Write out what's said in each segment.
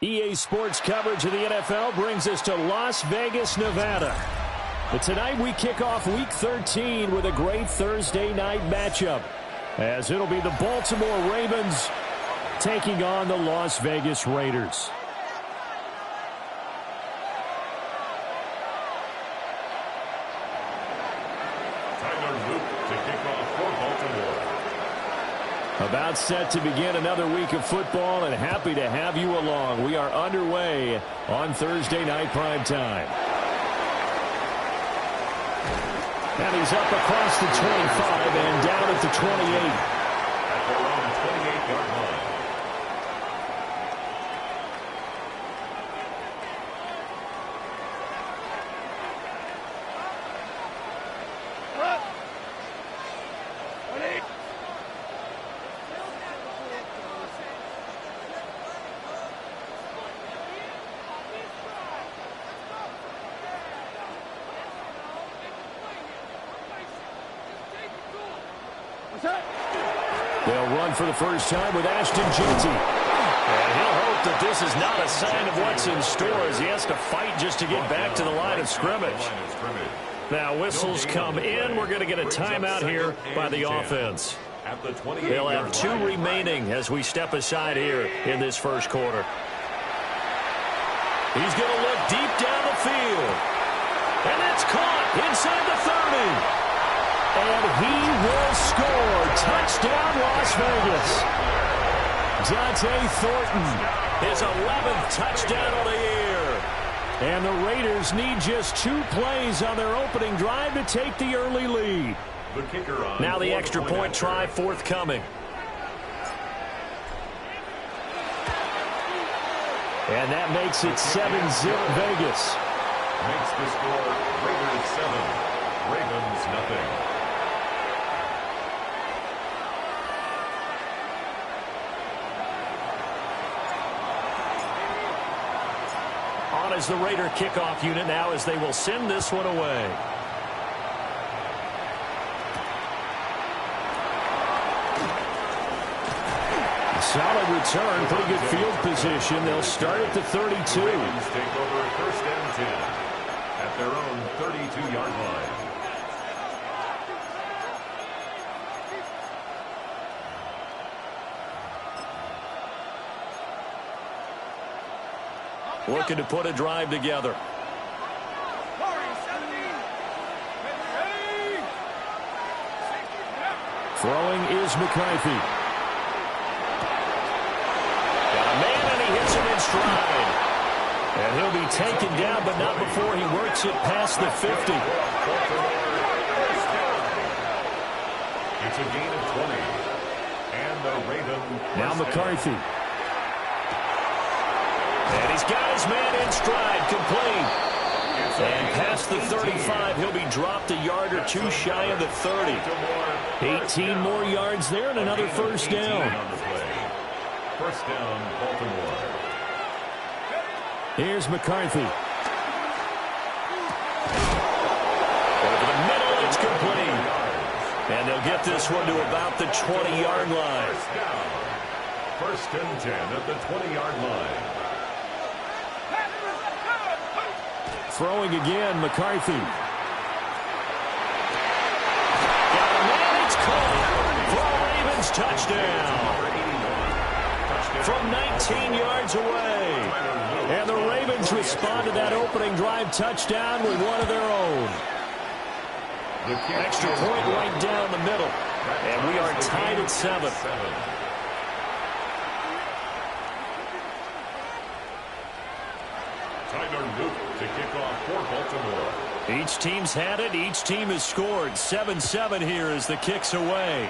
EA Sports coverage of the NFL brings us to Las Vegas, Nevada. But tonight we kick off Week 13 with a great Thursday night matchup, as it'll be the Baltimore Ravens taking on the Las Vegas Raiders. About set to begin another week of football, and happy to have you along. We are underway on Thursday night primetime. And he's up across the 25 and down at the 28. At their own 28-yard line. They'll run for the first time with Ashton Jeanty. And he'll hope that this is not a sign of what's in store, as he has to fight just to get back to the line of scrimmage. Now whistles come in. We're going to get a timeout here by the offense. They'll have 2 remaining as we step aside here in this first quarter. He's going to look deep down the field. And it's caught inside the 30. And he will score. Touchdown, Las Vegas. Dante Thornton, his 11th touchdown of the year. And the Raiders need just 2 plays on their opening drive to take the early lead. The kicker on now the extra point try forthcoming. And that makes it 7-zip Vegas. Makes the score Raiders 7, Ravens nothing. On as the Raider kickoff unit now, as they will send this one away. Solid return, pretty good field position. They'll start at the 32. Ravens take over 1st and 10 at their own 32-yard line. Looking to put a drive together. Throwing is McCarthy. Got a man, and he hits him in stride. And he'll be taken down, but not before he works it past the 50. It's a gain of 20. And the Ravens. Now McCarthy. And he's got his man in stride, complete. And past the 35, he'll be dropped a yard or 2 shy of the 30. 18 more yards there and another first down. First down, Baltimore. Here's McCarthy. Over the middle, it's complete. And they'll get this one to about the 20-yard line. First and 10 at the 20-yard line. Throwing again, McCarthy. Got a man, it's caught for a Ravens touchdown. From 19 yards away. And the Ravens respond to that opening drive touchdown with one of their own. Extra point right down the middle. And we are tied at 7. To kick off for Baltimore. Each team's had it. Each team has scored. 7-7 here as the kick's away.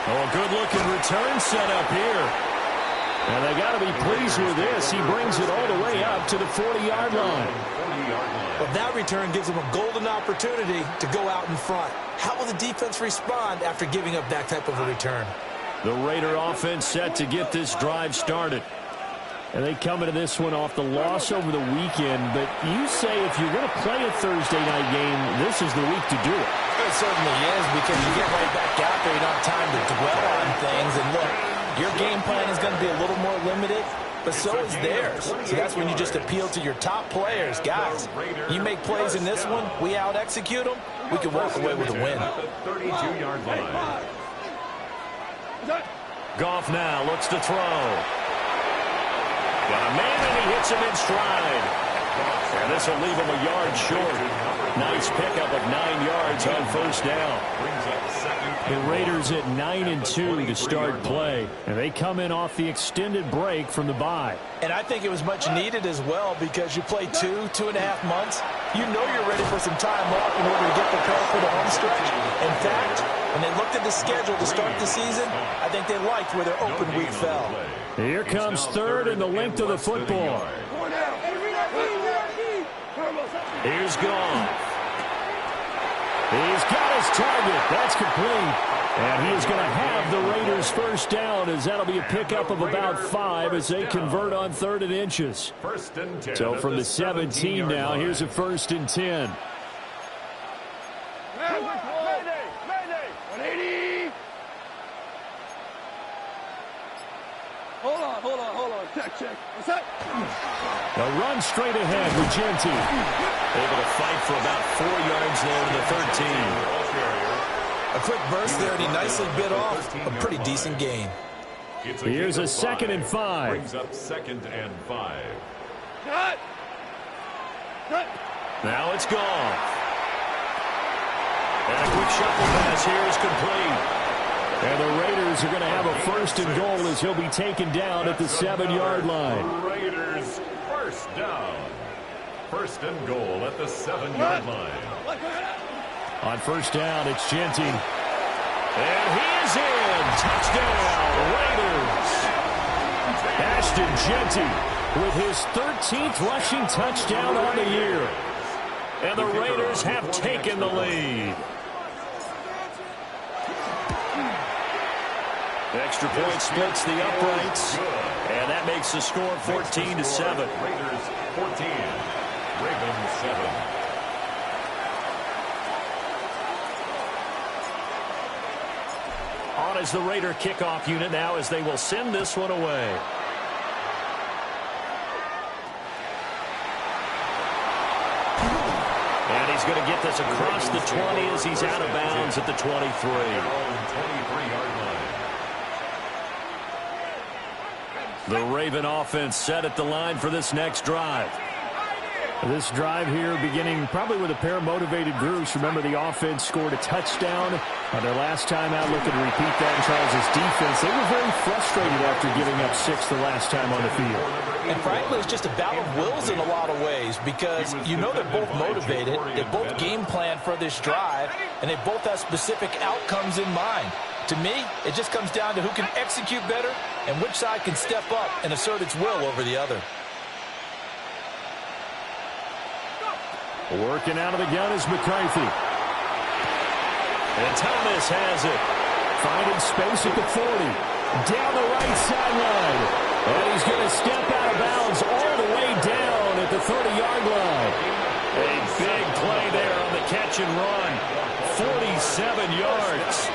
Oh, a good-looking return set up here. And they got to be pleased with this. He brings it all the way up to the 40-yard line. Well, that return gives them a golden opportunity to go out in front. How will the defense respond after giving up that type of a return? The Raider offense set to get this drive started. And they come into this one off the loss over the weekend. But you say if you're going to play a Thursday night game, this is the week to do it. It certainly is, because you get right back out there. You don't have time to dwell on things. And look, your game plan is going to be a little more limited, but so is theirs. So that's when you just appeal to your top players. Guys, you make plays in this one, we out-execute them, we can walk away with a win. 32-yard line. Goff now looks to throw. Got a man, and he hits him in stride. And this will leave him a yard short. Nice pickup of 9 yards on first down. The Raiders at 9-2 to start play. And they come in off the extended break from the bye. And I think it was much needed as well, because you play 2.5 months. You know you're ready for some time off in order to get prepared for the home stretch. In fact, when they looked at the schedule to start the season, I think they liked where their open week fell. Here comes third and the length of the football. Here's Goff. He's got his target. That's complete. And he is going to have the Raiders first down, as that'll be a pickup of about 5 as they convert on 3rd and inches. So from the 17 now, here's a 1st and 10. Hold on. Check. What's up? A run straight ahead with Genti. Able to fight for about 4 yards there to the 13. A quick burst there, and he nicely bit off a pretty decent gain. Here's a 2nd and 5. Brings up 2nd and 5. Cut. Now it's Goff. And a quick shuffle pass here is complete. And the Raiders are going to have a 1st and goal as he'll be taken down at the 7-yard line. Raiders first down. 1st and goal at the 7-yard line. On first down, it's Genti. And he is in. Touchdown, Raiders. Ashton Genti with his 13th rushing touchdown on the year. And the Raiders have taken the lead. Extra point splits the uprights. And that makes the score 14-7. Raiders 14. Ravens 7. On is the Raider kickoff unit now, as they will send this one away. And he's going to get this across the 20 as he's out of bounds at the 23. 23-yard line. The Raven offense set at the line for this next drive. This drive here beginning probably with a pair of motivated groups. Remember, the offense scored a touchdown on their last time out. Looking to repeat that in Charles' defense. They were very frustrated after giving up 6 the last time on the field. And frankly, it's just a battle of wills in a lot of ways, because you know they're both motivated. They both game plan for this drive, and they both have specific outcomes in mind. To me, it just comes down to who can execute better and which side can step up and assert its will over the other. Working out of the gun is McCarthy. And Thomas has it. Finding space at the 40. Down the right sideline. And he's going to step out of bounds all the way down at the 30-yard line. A big play there on the catch and run. 47 yards.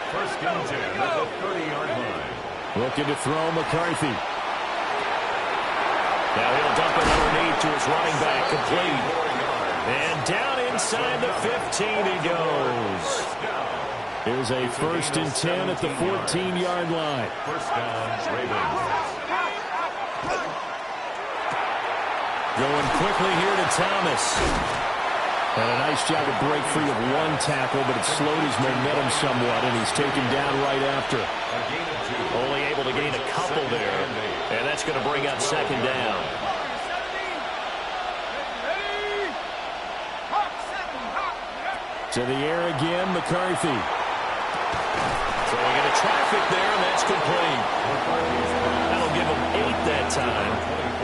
1st and 10 at the 30-yard line. Looking to throw McCarthy. Now he'll dump it underneath to his running back, complete. And down inside the 15 he goes. Here's a 1st and 10 at the 14-yard line. 1st down, Ravens. Going quickly here to Thomas. And a nice job to break free of one tackle, but it slowed his momentum somewhat, and he's taken down right after. Only able to gain a couple there, and that's going to bring up 2nd down. To the air again, McCarthy. Throwing into traffic there, and that's complete. time.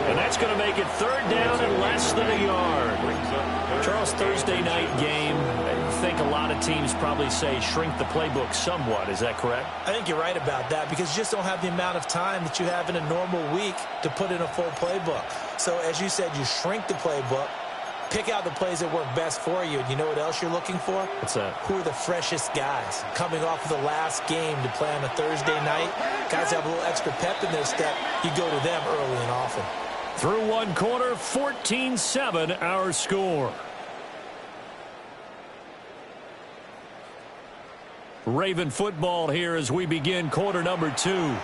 And that's going to make it third down and less than a yard. Charles, Thursday night game, I think a lot of teams probably say shrink the playbook somewhat. Is that correct? I think you're right about that because you just don't have the amount of time that you have in a normal week to put in a full playbook. So as you said, you shrink the playbook, pick out the plays that work best for you. And you know what else you're looking for? What's that? Who are the freshest guys coming off of the last game to play on a Thursday night? Guys have a little extra pep in their step. You go to them early and often. Through one quarter, 14-7 our score. Raven football here as we begin quarter number 2.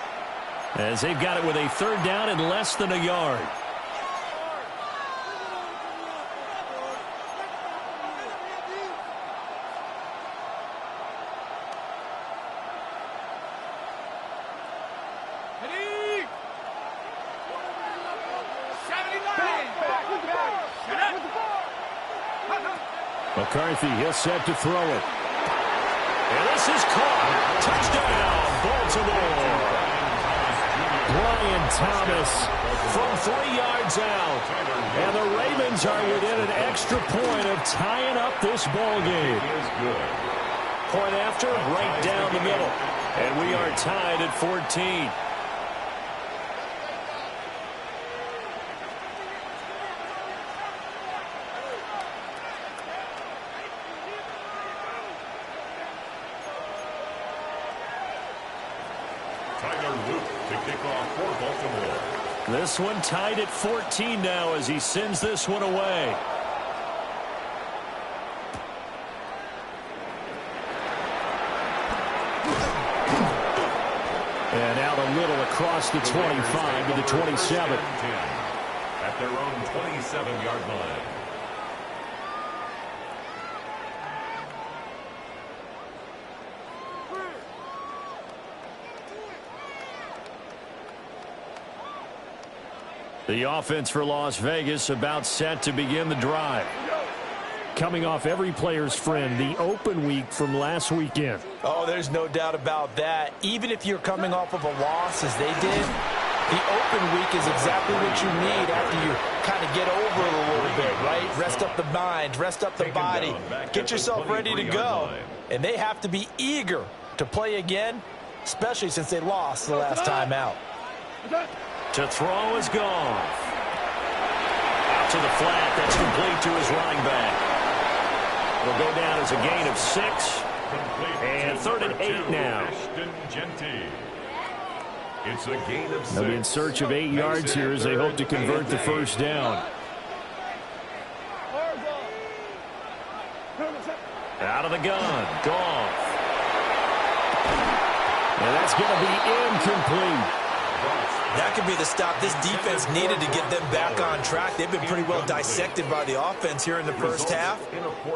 As they've got it with a third down and less than a yard. McCarthy, he'll set to throw it. And this is caught. Touchdown, Baltimore. Brian Thomas From 3 yards out. and the Ravens are within an extra point of tying up this ball game. Point after, right down the middle. And we are tied at 14. This one tied at 14 now as he sends this one away. And out a little across the 25 to the 27. At their own 27-yard line. The offense for Las Vegas about set to begin the drive. Coming off every player's friend, the open week from last weekend. Oh, there's no doubt about that. Even if you're coming off of a loss as they did, the open week is exactly what you need after you kind of get over it a little bit, right? Rest up the mind, rest up the body, get yourself ready to go. And they have to be eager to play again, especially since they lost the last time out. To throw is gone. Out to the flat. That's complete to his running back. It'll go down as a gain of 6. And 3rd and 8 now. It's a gain of 6. They'll be in search of 8 yards here as they hope to convert the first down. Out of the gun. Goff. And that's going to be incomplete. That could be the stop this defense needed to get them back on track. They've been pretty well dissected by the offense here in the first half.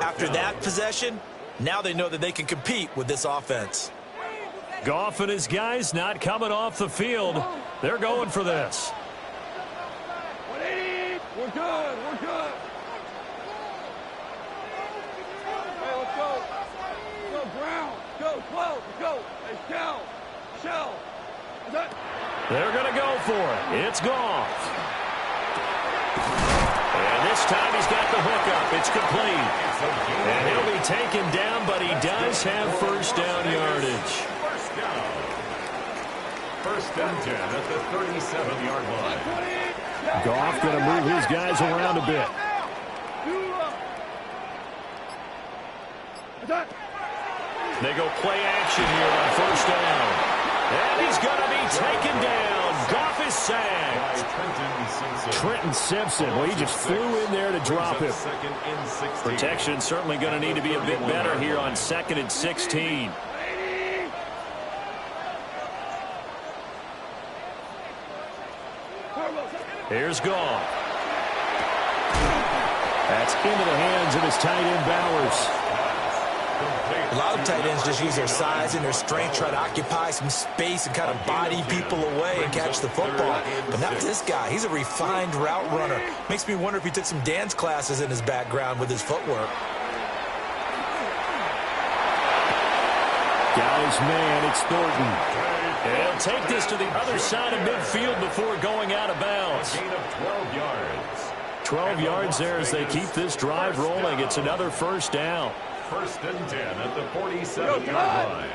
After that possession, now they know that they can compete with this offense. Goff and his guys not coming off the field. They're going for this. 180. We're good. We're good. Hey, let's go. Go, Brown. Go, 12. Go. Hey, Shell. Is that? They're going to go for it. It's Goff. And this time he's got the hookup. It's complete. And he'll be taken down, but he does have first down yardage. First and 10 at the 37-yard line. Goff going to move his guys around a bit. They go play action here on first down. And he's going to be taken down. Goff is sacked. Trenton Simpson. Well, he just flew in there to drop him. Protection certainly going to need to be a bit better here on 2nd and 16. Here's Goff. That's into the hands of his tight end Bowers. A lot of tight ends just use their size and their strength, try to occupy some space and kind of body people away and catch the football. But not this guy. He's a refined route runner. Makes me wonder if he took some dance classes in his background with his footwork. Guys, man, it's Thornton. He'll take this to the other side of midfield before going out of bounds. yards. A gain of 12 yards. 12 yards there as they keep this drive rolling. It's another first down. First and 10 at the 47-yard line.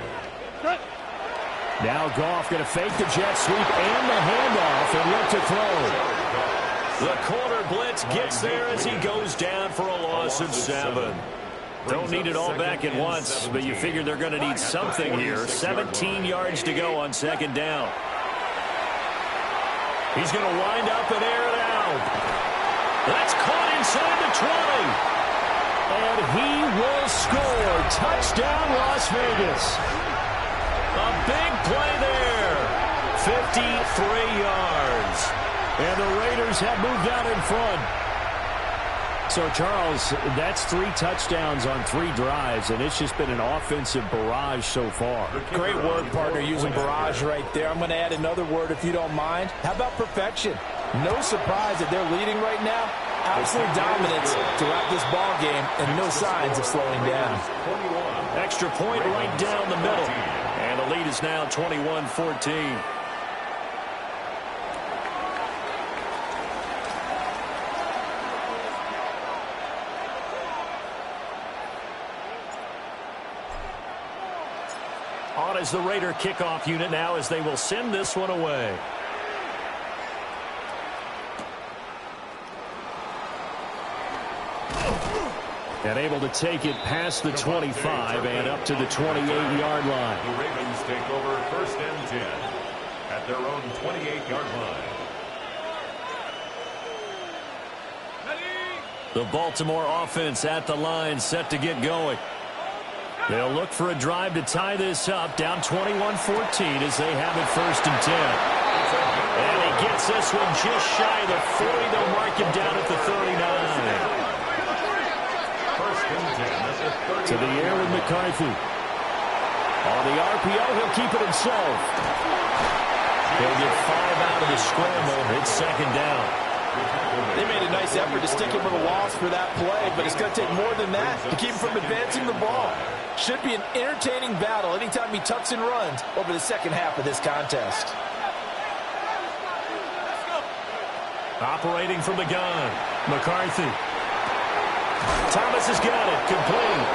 Now Goff going to fake the jet sweep and the handoff and look to throw. The corner blitz gets there as he goes down for a loss of 7. Don't need it all back at once, but you figure they're going to need something here. 17 yards to go on second down. He's going to wind up and air it out. That's caught inside the 20. And he will score. Touchdown, Las Vegas. A big play there. 53 yards. And the Raiders have moved out in front. So, Charles, that's 3 touchdowns on 3 drives, and it's just been an offensive barrage so far. Great work, partner, using barrage right there. I'm going to add another word if you don't mind. How about perfection? No surprise that they're leading right now. Absolute dominance throughout this ball game and no signs of slowing down. Extra point right down the middle. And the lead is now 21-14. On is the Raider kickoff unit now as they will send this one away. And able to take it past the 25 and up to the 28-yard line. The Ravens take over first and 10 at their own 28-yard line. The Baltimore offense at the line set to get going. They'll look for a drive to tie this up, down 21-14 as they have it first and 10. And he gets this one just shy of the 40. They'll mark him down at the 39. To the air with McCarthy. On the RPO, he'll keep it himself. He'll get 5 out of the scramble. It's second down. They made a nice effort to stick him with a loss for that play, but it's going to take more than that to keep him from advancing the ball. Should be an entertaining battle anytime he tucks and runs over the second half of this contest. Operating from the gun, McCarthy. Thomas has got it, complete.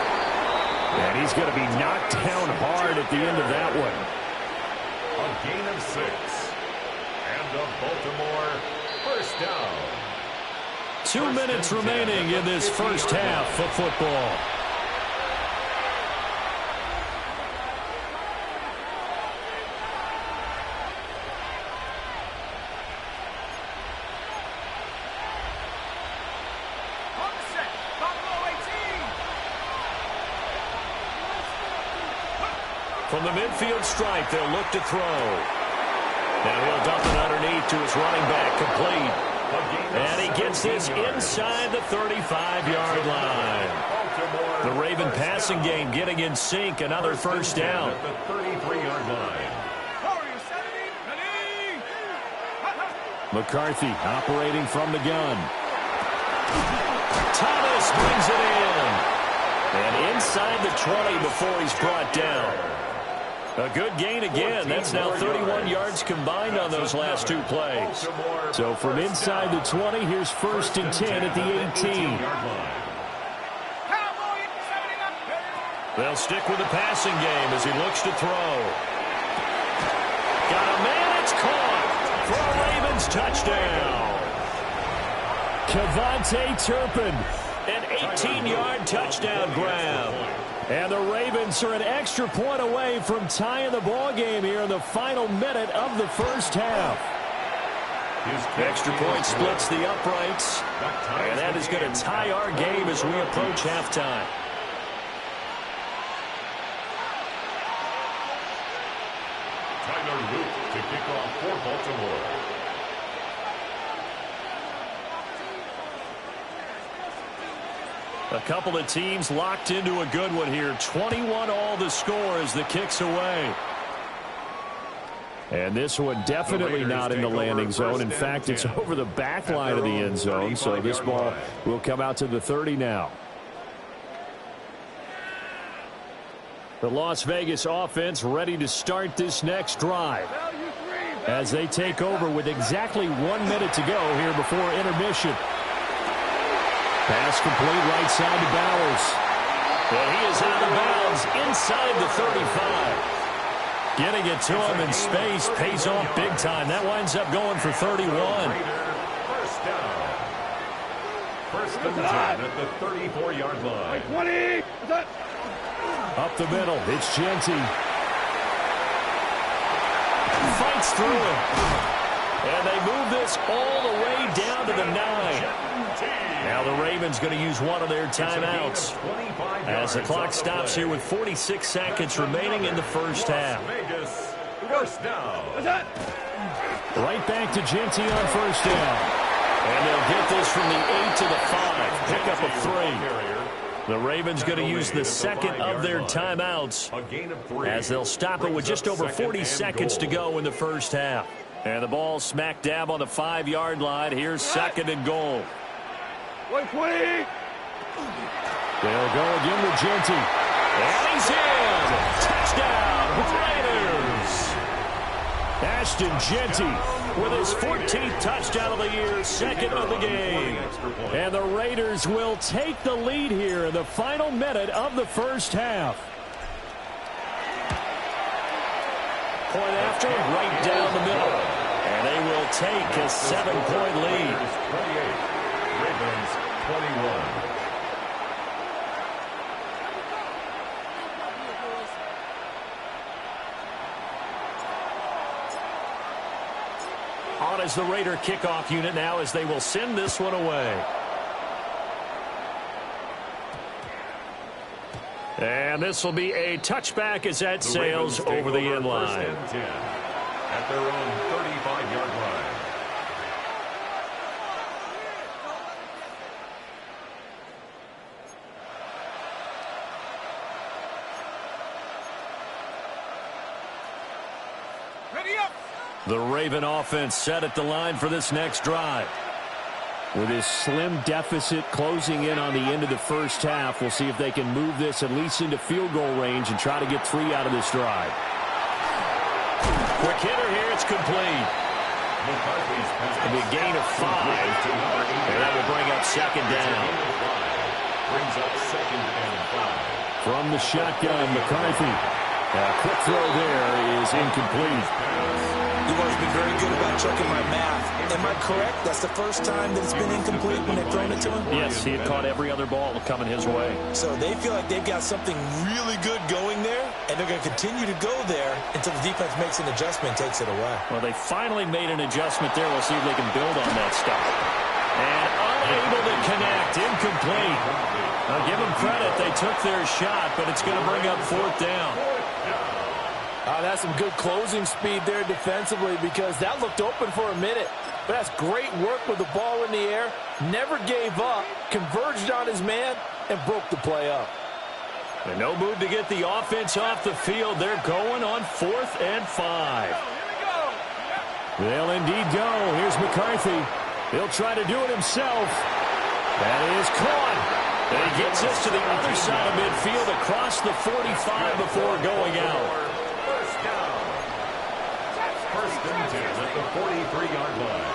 And he's going to be knocked down hard at the end of that one. A gain of 6. And the Baltimore first down. 2 minutes remaining in this first half of football. From the midfield stripe, they'll look to throw. And he'll dump it underneath to his running back, complete. And he gets this inside the 35-yard line. The Raven passing game getting in sync, another first down. At the 33-yard line. McCarthy operating from the gun. Thomas brings it in. And inside the 20 before he's brought down. A good gain again. That's now 31 yards combined on those last 2 plays. So from inside the 20, here's first and 10 at the 18. They'll stick with the passing game as he looks to throw. Got a man, it's caught for a Ravens touchdown. Kevontae Turpin. An 18-yard touchdown grab. And the Ravens are an extra point away from tying the ball game here in the final minute of the first half. Extra point splits the uprights. And that is going to tie our game as we approach halftime. Tyler Luke to kick off for Baltimore. A couple of teams locked into a good one here. 21 all the score as the kick's away. And this one definitely not in the landing zone. In fact, it's over the back line of the end zone. So this ball will come out to the 30 now. The Las Vegas offense ready to start this next drive. as they take over with exactly 1 minute to go here before intermission. Pass complete right side to Bowers. And he is out of bounds inside the 35. Getting it to him in space pays off big time. That winds up going for 31. First down. First and 10 at the 34-yard line. 20. Up the middle, it's Genty. Fights through him. And they move this all the way down to the 9. Now the Ravens going to use one of their timeouts as the clock stops here with 46 seconds remaining in the first half. First down. Right back to Genty on first down. And they'll get this from the 8 to the 5. Pick up a 3. The Ravens going to use the second of their timeouts as they'll stop it with just over 40 seconds to go in the first half. And the ball smack dab on the 5-yard line. Here's second and goal. 120. They'll go again with Genty. And he's in. Touchdown, Raiders. Ashton Genty With his 14th touchdown of the year, second of the game. And the Raiders will take the lead here in the final minute of the first half. Point after, right down the middle. And they will take a 7-point lead. 28, Ravens 21. On as the Raider kickoff unit now as they will send this one away. And this will be a touchback as that sails over the end line. At their own 35-yard line. Ready up. The Raven offense set at the line for this next drive. With his slim deficit closing in on the end of the first half, we'll see if they can move this at least into field goal range and try to get 3 out of this drive. Quick hitter here, it's complete. It'll be a gain of 5. And that will bring up second down. Brings up second and 5. From the shotgun, McCarthy. A quick throw there is incomplete. You've always been very good about checking my math. Am I correct? That's the first time that it's been incomplete when they've thrown it to him? Yes, he had caught every other ball coming his way. So they feel like they've got something really good going there, and they're going to continue to go there until the defense makes an adjustment and takes it away. Well, they finally made an adjustment there. We'll see if they can build on that stuff. And unable to connect, incomplete. I'll give them credit. They took their shot, but it's going to bring up fourth down. That's some good closing speed there defensively because that looked open for a minute. But that's great work with the ball in the air. Never gave up, converged on his man, and broke the play up. And no move to get the offense off the field. They're going on 4th and 5. They'll indeed go. Here's McCarthy. He'll try to do it himself. That is caught. And he gets this to the other side of midfield across the 45 before going out. First and 10 at the 43-yard line.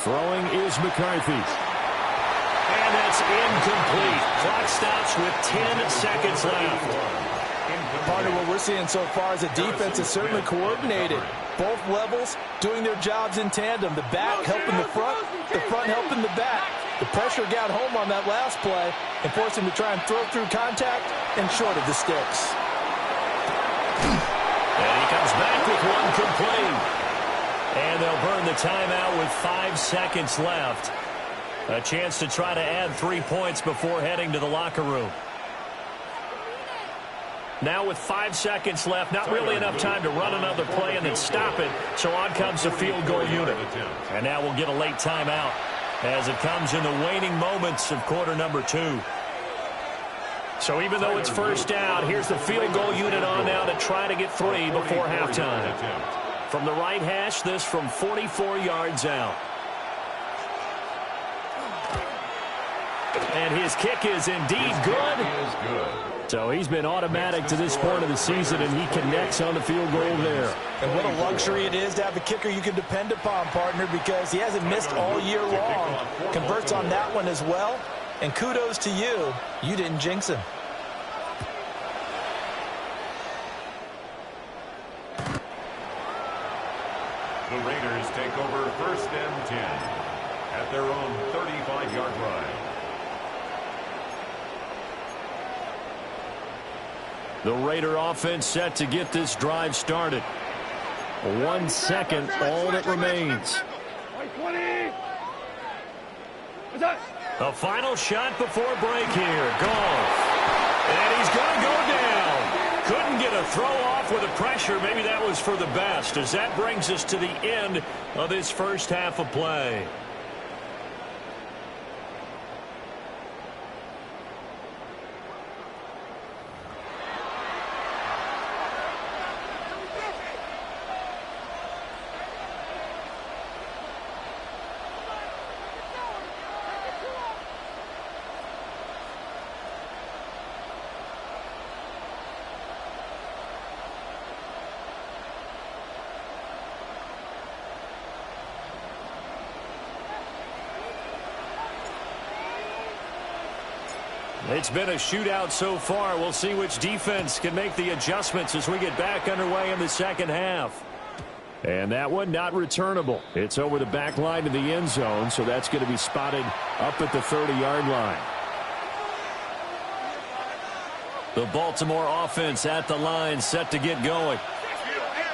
Throwing is McCarthy. And that's incomplete. Clock stops with 10 seconds left. Part of what we're seeing so far is the defense is certainly coordinated. Both levels doing their jobs in tandem. The back helping the front helping the back. The pressure got home on that last play and forced him to try and throw through contact and short of the sticks. And he comes back with one complete. And they'll burn the timeout with 5 seconds left. A chance to try to add 3 points before heading to the locker room. Now with 5 seconds left, not really enough time to run another play and then stop it. So on comes the field goal unit. And now we'll get a late timeout as it comes in the waning moments of quarter number 2. So even though it's first down, here's the field goal unit on now to try to get 3 before halftime. From the right hash, this from 44 yards out. And his kick is indeed good. So he's been automatic to this point of the season, and he connects on the field goal there. And what a luxury it is to have a kicker you can depend upon, partner, because he hasn't missed all year long. Converts on that one as well. And kudos to you. You didn't jinx him. The Raiders take over 1st and 10 at their own 35-yard line. The Raider offense set to get this drive started. 1 second, all that remains. A final shot before break here. Goff. And he's going to go down. Couldn't get a throw off with the pressure. Maybe that was for the best, as that brings us to the end of this first half of play. It's been a shootout so far. We'll see which defense can make the adjustments as we get back underway in the second half. And that one not returnable. It's over the back line to the end zone, so that's going to be spotted up at the 30-yard line. The Baltimore offense at the line, set to get going.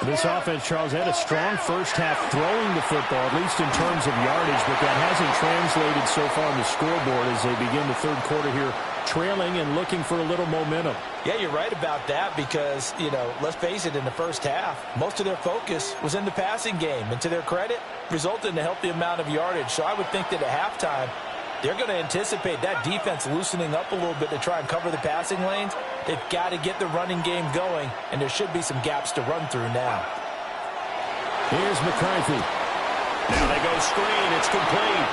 This offense, Charles, had a strong first half throwing the football, at least in terms of yardage, but that hasn't translated so far on the scoreboard as they begin the third quarter here, trailing and looking for a little momentum. Yeah, you're right about that because, let's face it, in the first half, most of their focus was in the passing game. And to their credit, resulted in a healthy amount of yardage. So I would think that at halftime, they're going to anticipate that defense loosening up a little bit to try and cover the passing lanes. They've got to get the running game going, and there should be some gaps to run through now. Here's McCarthy. Now they go screen. It's complete.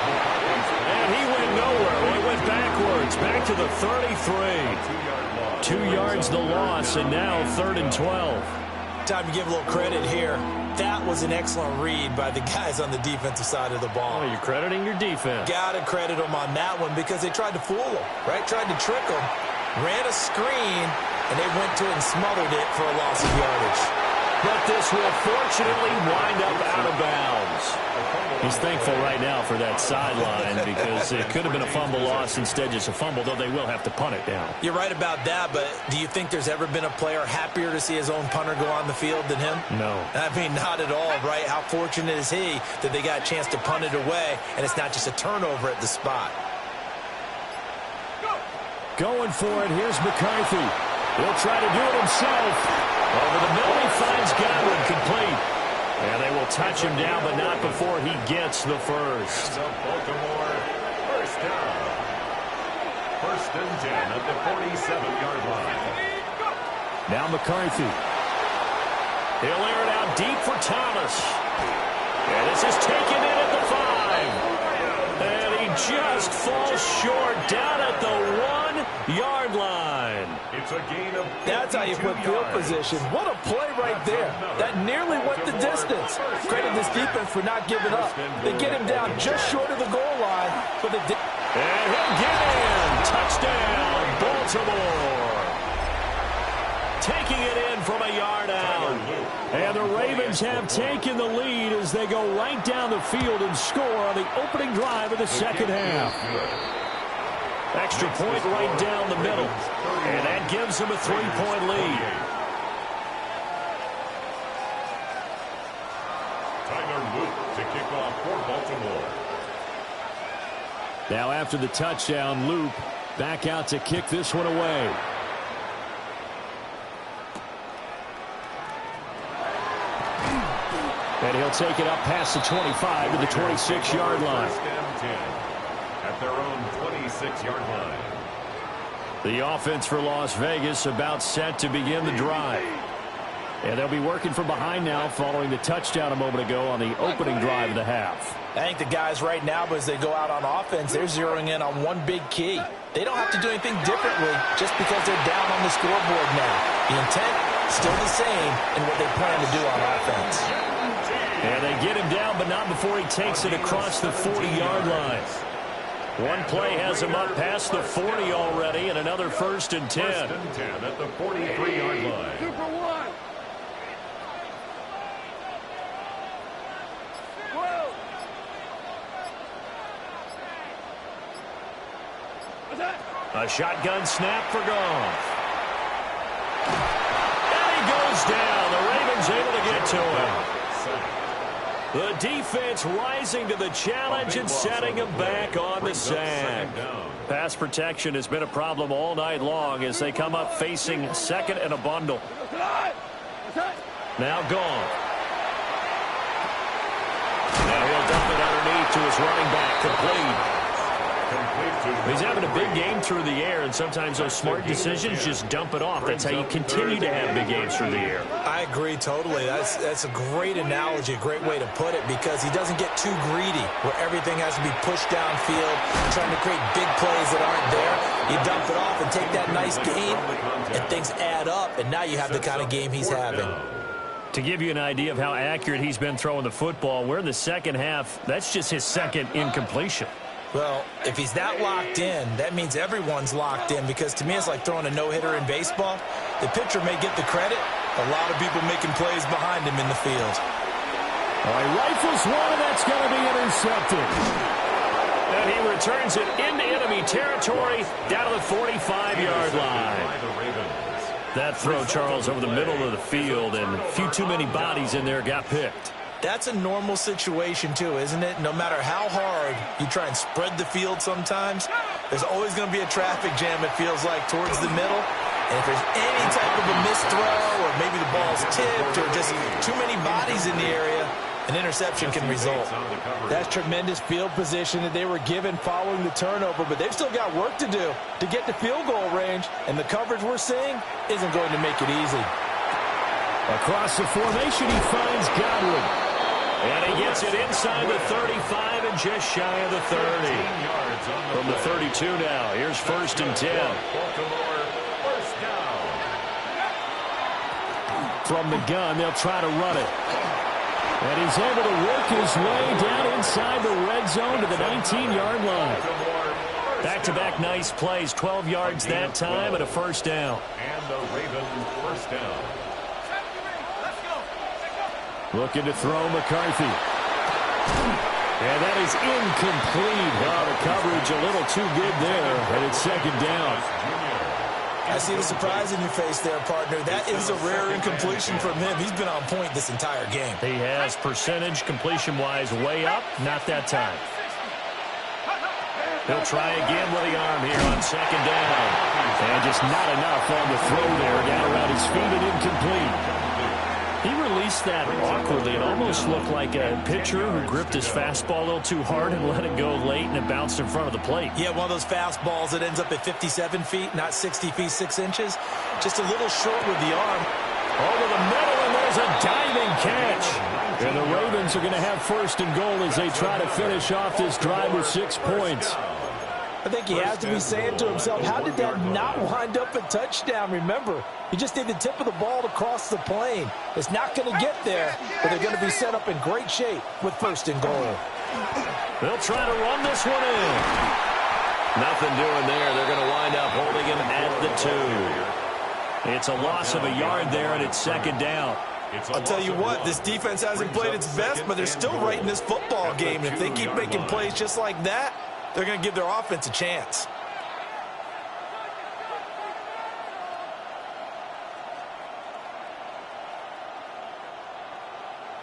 And he went nowhere. Well, he went backwards. Back to the 33. 2 yards the loss, and now 3rd and 12. Time to give a little credit here. That was an excellent read by the guys on the defensive side of the ball. Oh, you're crediting your defense. Got to credit them on that one because they tried to fool them, right? Tried to trick them. Ran a screen, and they went to it and smothered it for a loss of yardage. But this will fortunately wind up out of bounds. He's thankful right now for that sideline because it could have been a fumble loss, instead just a fumble, though they will have to punt it down. You're right about that, but do you think there's ever been a player happier to see his own punter go on the field than him? No. I mean, not at all, right? How fortunate is he that they got a chance to punt it away, and it's not just a turnover at the spot. Going for it, here's McCarthy. He'll try to do it himself. Over the middle, he finds Godwin, complete. And they will touch him down, but not before he gets the first. The Baltimore first down. 1st and 10 at the 47-yard line. Now McCarthy. He'll air it out deep for Thomas. And this is taken in at the 5. And he just falls short down at the 1-yard line. It's a gain of 52 That's how you put field position. What a play right there. That nearly went the distance. Credit this defense for not giving up. They get him down just short of the goal line. But and he'll get in. Touchdown, Baltimore. Taking it in from a yard out. And the Ravens have taken the lead as they go right down the field and score on the opening drive of the second half. Extra point right down the middle. And that gives them a 3-point lead. Tyler Luke to kick off for Baltimore. Now after the touchdown, Loop back out to kick this one away. And he'll take it up past the 25 to the 26-yard line. 1st and 10 at their own 26-yard line. The offense for Las Vegas about set to begin the drive. And they'll be working from behind now following the touchdown a moment ago on the opening drive of the half. I think the guys right now, as they go out on offense, they're zeroing in on one big key. They don't have to do anything differently just because they're down on the scoreboard now. The intent, still the same in what they plan to do on offense. And they get him down, but not before he takes it across the 40-yard line. One play has him up past the 40 already, and another 1st and 10. 1st and 10 at the 43-yard line. Super one. 12. A shotgun snap for Goff. And he goes down. The Ravens able to get to him. The defense rising to the challenge and setting him back on the sack. Pass protection has been a problem all night long as they come up facing second and a bundle. Now Goff. Now he'll dump it underneath to his running back, complete. He's having a big game through the air, and sometimes those smart decisions just dump it off. That's how you continue to have big games through the air. I agree totally. That's a great analogy, a great way to put it, because he doesn't get too greedy where everything has to be pushed downfield, trying to create big plays that aren't there. You dump it off and take that nice gain, and things add up, and now you have the kind of game he's having. To give you an idea of how accurate he's been throwing the football, we're in the second half. That's just his second incompletion. Well, if he's that locked in, that means everyone's locked in, because to me it's like throwing a no-hitter in baseball. The pitcher may get the credit. A lot of people making plays behind him in the field. All right, rifles one, and that's going to be intercepted. And he returns it into enemy territory down to the 45-yard line. That throw, Charles, over the middle of the field, and a few too many bodies in there got picked. That's a normal situation, too, isn't it? No matter how hard you try and spread the field sometimes, there's always going to be a traffic jam, it feels like, towards the middle. And if there's any type of a missed throw, or maybe the ball's tipped, or just too many bodies in the area, an interception can result. That's tremendous field position that they were given following the turnover, but they've still got work to do to get to field goal range, and the coverage we're seeing isn't going to make it easy. Across the formation, he finds Godwin. And he gets it inside the 35 and just shy of the 30. From the 32 now, here's 1st and 10. From the gun, they'll try to run it. And he's able to work his way down inside the red zone to the 19-yard line. Back-to-back nice plays, 12 yards that time and a 1st down. And the Ravens 1st down. Looking to throw McCarthy. And that is incomplete. Oh, the coverage a little too good there, and it's 2nd down. I see the surprise in your face there, partner. That is a rare incompletion from him. He's been on point this entire game. He has percentage completion-wise way up, not that time. He'll try again with the arm here on 2nd down. And just not enough on the throw there. Down around his feet and incomplete. He released that awkwardly. It almost looked like a pitcher who gripped his fastball a little too hard and let it go late, and it bounced in front of the plate. Yeah, one of those fastballs that ends up at 57 feet, not 60 feet, 6 inches. Just a little short with the arm. Over the middle, and there's a diving catch. And the Ravens are going to have 1st and goal as they try to finish off this drive with 6 points. I think he has to be saying to himself, how did that not wind up a touchdown? Remember, you just need the tip of the ball to cross the plane. It's not going to get there, but they're going to be set up in great shape with 1st and goal. They'll try to run this one in. Nothing doing there. They're going to wind up holding him at the 2. It's a loss of a yard there, and it's 2nd down. I'll tell you what, this defense hasn't played its best, but they're still right in this football game. If they keep making plays just like that, they're going to give their offense a chance.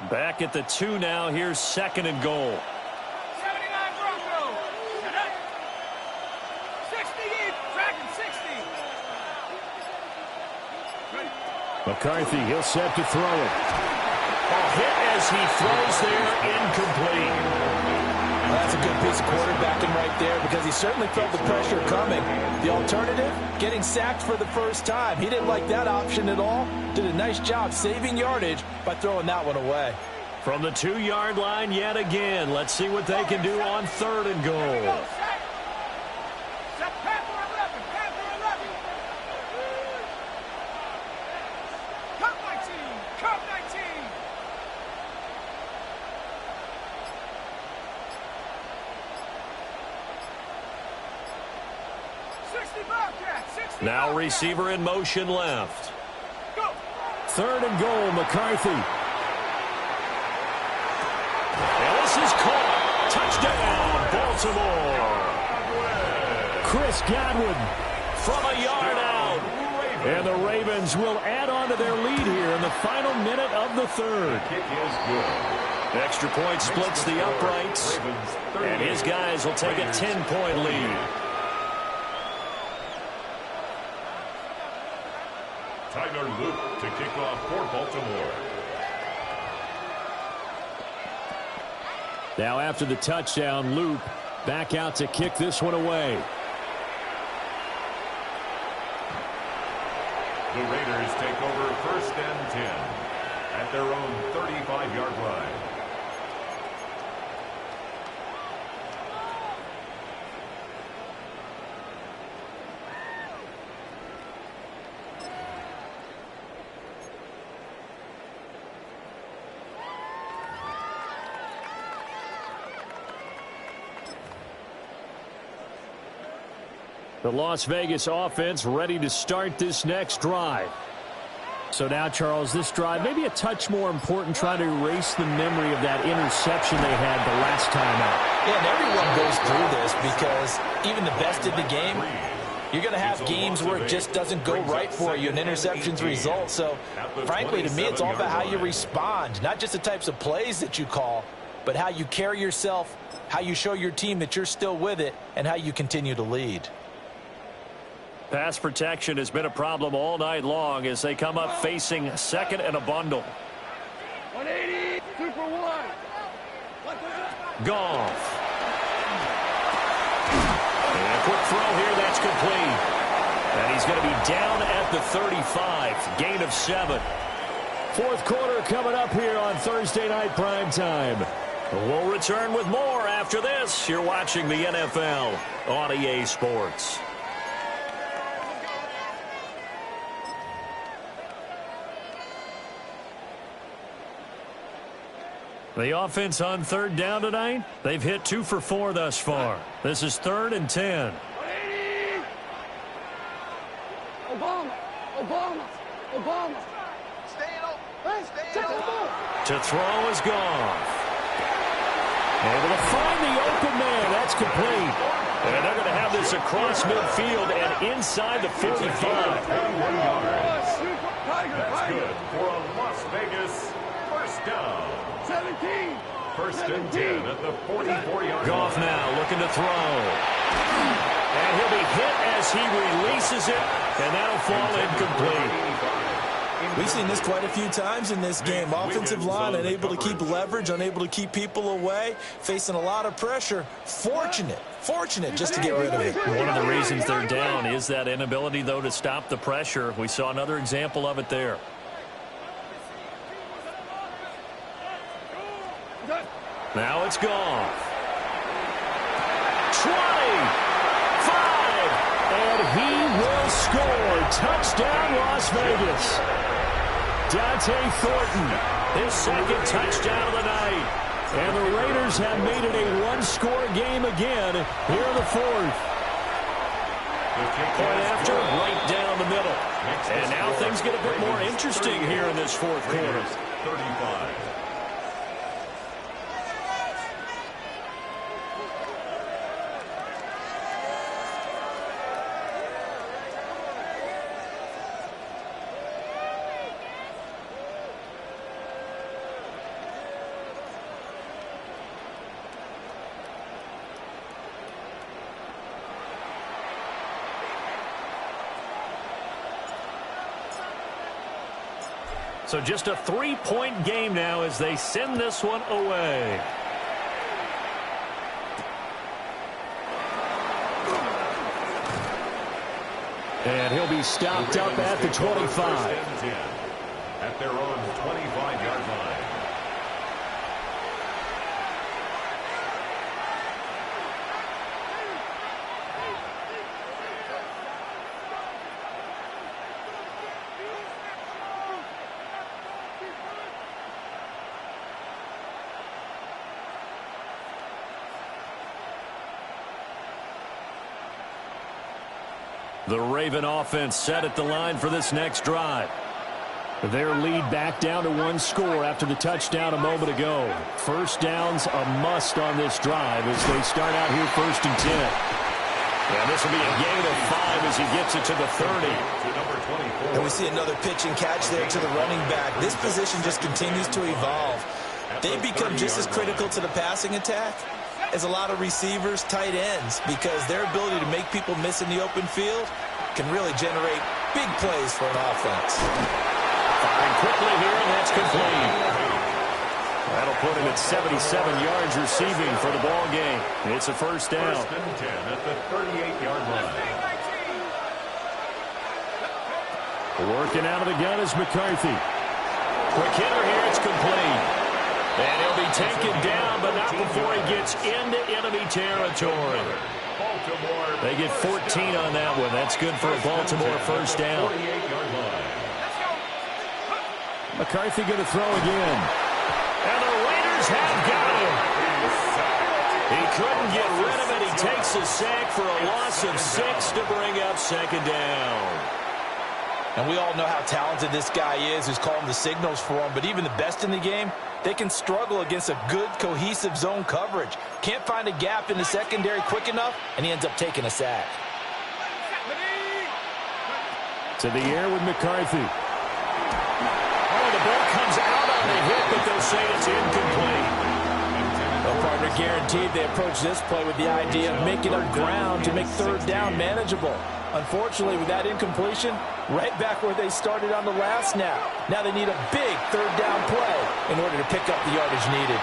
Back at the 2 now. Here's 2nd and goal. 79 Bronco. 60, tracking 60. McCarthy, he'll set to throw it. A hit as he throws there, incomplete. Well, that's a good piece of quarterbacking right there, because he certainly felt the pressure coming. The alternative, getting sacked for the first time. He didn't like that option at all. Did a nice job saving yardage by throwing that one away. From the 2-yard line yet again. Let's see what they can do on 3rd and goal. Now receiver in motion left. Third and goal, McCarthy. And this is caught. Touchdown, Baltimore. Chris Godwin From a yard out. And the Ravens will add on to their lead here in the final minute of the third. Kick is good. Extra point splits the uprights. And his guys will take a 10-point lead. Tyler Luke to kick off for Baltimore. Now after the touchdown, Loop back out to kick this one away. The Raiders take over 1st and 10 at their own 35-yard line. The Las Vegas offense ready to start this next drive. So now, Charles, this drive maybe a touch more important, trying to erase the memory of that interception they had the last time out. Yeah, and everyone goes through this because even the best in the game, you're going to have games where it just doesn't go right for you, and interceptions result. So, frankly, to me, it's all about how you respond, not just the types of plays that you call, but how you carry yourself, how you show your team that you're still with it, and how you continue to lead. Pass protection has been a problem all night long as they come up facing second and a bundle. 180, 2 for 1. Goff. And a quick throw here, that's complete. And he's going to be down at the 35. Gain of 7. Fourth quarter coming up here on Thursday Night Primetime. We'll return with more after this. You're watching the NFL on EA Sports. The offense on third down tonight, they've hit 2 for 4 thus far. This is 3rd and 10. 180. Obama. To throw is Goff. Able to find the open man. That's complete. And they're going to have this across midfield and inside the 45. That's good for a Las Vegas first down. 17. 1st and 10 at the 44-yard line. Goff now looking to throw. And he'll be hit as he releases it, and that'll fall incomplete. We've seen this quite a few times in this game. Offensive line unable to keep leverage, unable to keep people away, facing a lot of pressure. Fortunate just to get rid of it. One of the reasons they're down is that inability, though, to stop the pressure. We saw another example of it there. Now it's Goff. 20, 5, And he will score. Touchdown, Las Vegas. Dante Thornton, his second touchdown of the night. And the Raiders have made it a one-score game again here in the fourth. Point after, right down the middle. And now things get a bit more interesting here in this fourth quarter. 35. So just a 3-point game now as they send this one away. And he'll be stopped up at the 25. At their own 25-yard line. The Raven offense set at the line for this next drive. Their lead back down to one score after the touchdown a moment ago. First down's a must on this drive as they start out here 1st and 10. And this will be a gain of 5 as he gets it to the 30. And we see another pitch and catch there to the running back. This position just continues to evolve. They become just as critical to the passing attack as a lot of receivers, tight ends, because their ability to make people miss in the open field can really generate big plays for an offense. Firing quickly here, and that's complete. That'll put him at 77 yards receiving for the ball game. It's a first down. 1st and 10 at the 38-yard line. Working out of the gun is McCarthy. Quick hitter here, it's complete. And he'll be taken down, but not before he gets into enemy territory. They get 14 on that one. That's good for a Baltimore first down. McCarthy going to throw again. And the Raiders have got him. He couldn't get rid of it. He takes a sack for a loss of 6 to bring up 2nd down. And we all know how talented this guy is who's calling the signals for him, but even the best in the game, they can struggle against a good, cohesive zone coverage. Can't find a gap in the secondary quick enough, and he ends up taking a sack. To the air with McCarthy. Oh, the ball comes out on the hit, but they'll say it's incomplete. Well, partner, guaranteed they approach this play with the idea of making up ground to make 3rd down manageable. Unfortunately, with that incompletion, right back where they started on the last snap. Now they need a big 3rd down play in order to pick up the yardage needed.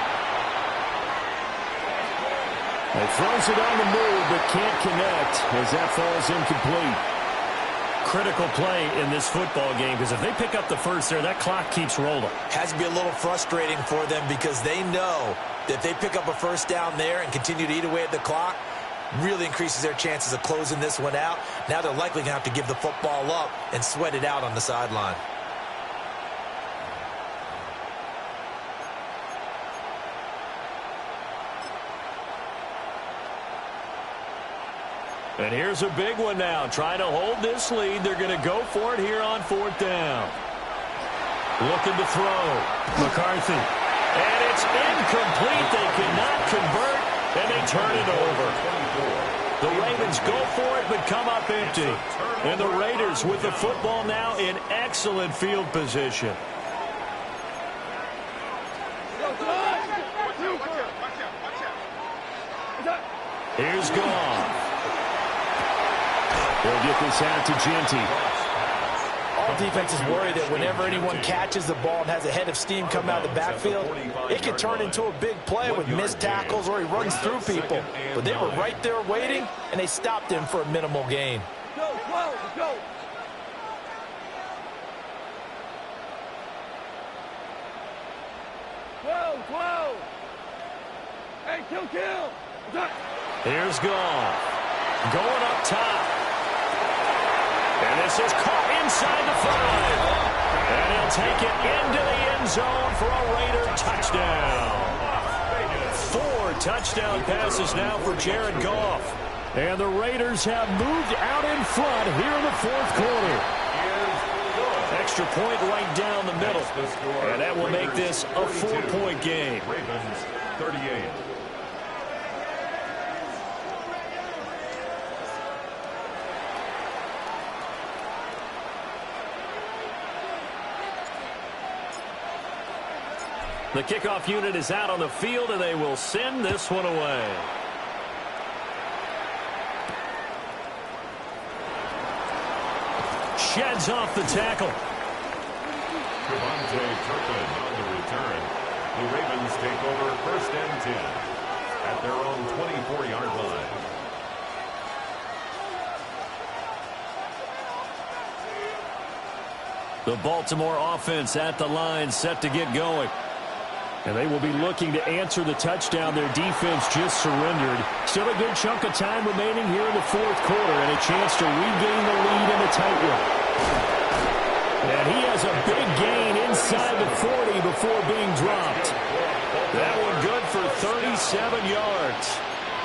He throws it on the move, but can't connect as that falls incomplete. Critical play in this football game, because if they pick up the first there, that clock keeps rolling. Has to be a little frustrating for them because they know that if they pick up a first down there and continue to eat away at the clock, really increases their chances of closing this one out. Now they're likely going to have to give the football up and sweat it out on the sideline. And here's a big one now. Trying to hold this lead. They're going to go for it here on 4th down. Looking to throw. McCarthy. And it's incomplete. They cannot convert, and they turn it over. The Ravens go for it, but come up empty. And the Raiders with the football now in excellent field position. Here's Goff. They'll get this out to Genty. All defenses worry that whenever anyone catches the ball and has a head of steam come out of the backfield, it can turn into a big play with missed tackles or he runs through people. But they were right there waiting, and they stopped him for a minimal gain. Go, go. Whoa. Hey, kill. Here's Goff. Going up top. And this is caught inside the 5. And he'll take it into the end zone for a Raider touchdown. 4 touchdown passes now for Jared Goff. And the Raiders have moved out in front here in the 4th quarter. Extra point right down the middle. And that will make this a 4-point game. Ravens 38. The kickoff unit is out on the field, and they will send this one away. Sheds off the tackle. Devontae Turpin on the return. The Ravens take over 1st and 10 at their own 24-yard line. The Baltimore offense at the line, set to get going. And they will be looking to answer the touchdown their defense just surrendered. Still a good chunk of time remaining here in the 4th quarter and a chance to regain the lead in a tight one. And he has a big gain inside the 40 before being dropped. That one good for 37 yards.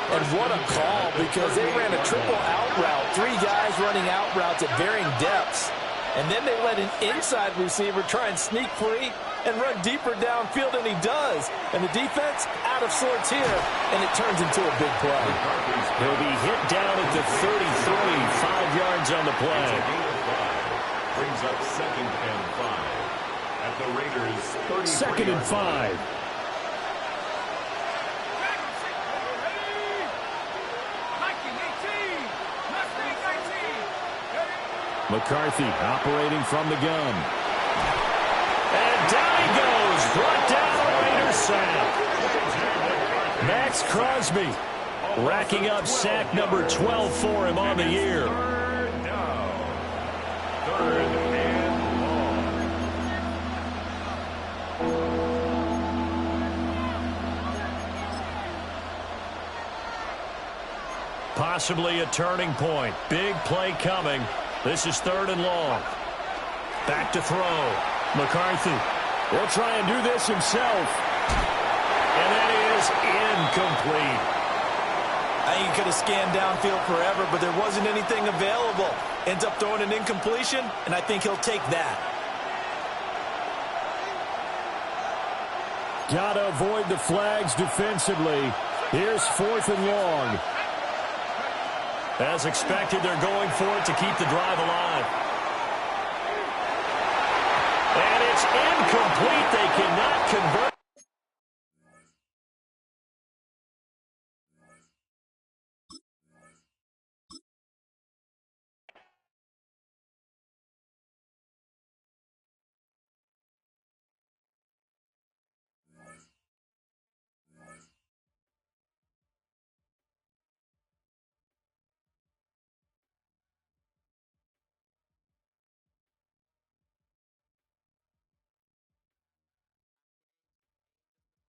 And what a call, because they ran a triple out route. 3 guys running out routes at varying depths. And then they let an inside receiver try and sneak free and run deeper downfield, and he does. And the defense out of sorts here, and it turns into a big play. He'll be hit down at the 33, 5 yards on the play. Brings up 2nd and 5 at the Raiders' 33. 2nd and 5. McCarthy operating from the gun. And down he goes. Brought down a Raiders sack. Max Crosby racking up sack number 12 for him on the year. 3rd and long. Possibly a turning point. Big play coming. This is 3rd and long. Back to throw. McCarthy will try and do this himself. And that is incomplete. I think he could have scanned downfield forever, but there wasn't anything available. Ends up throwing an incompletion, and I think he'll take that. Gotta avoid the flags defensively. Here's 4th and long. As expected, they're going for it to keep the drive alive. And it's incomplete. They cannot convert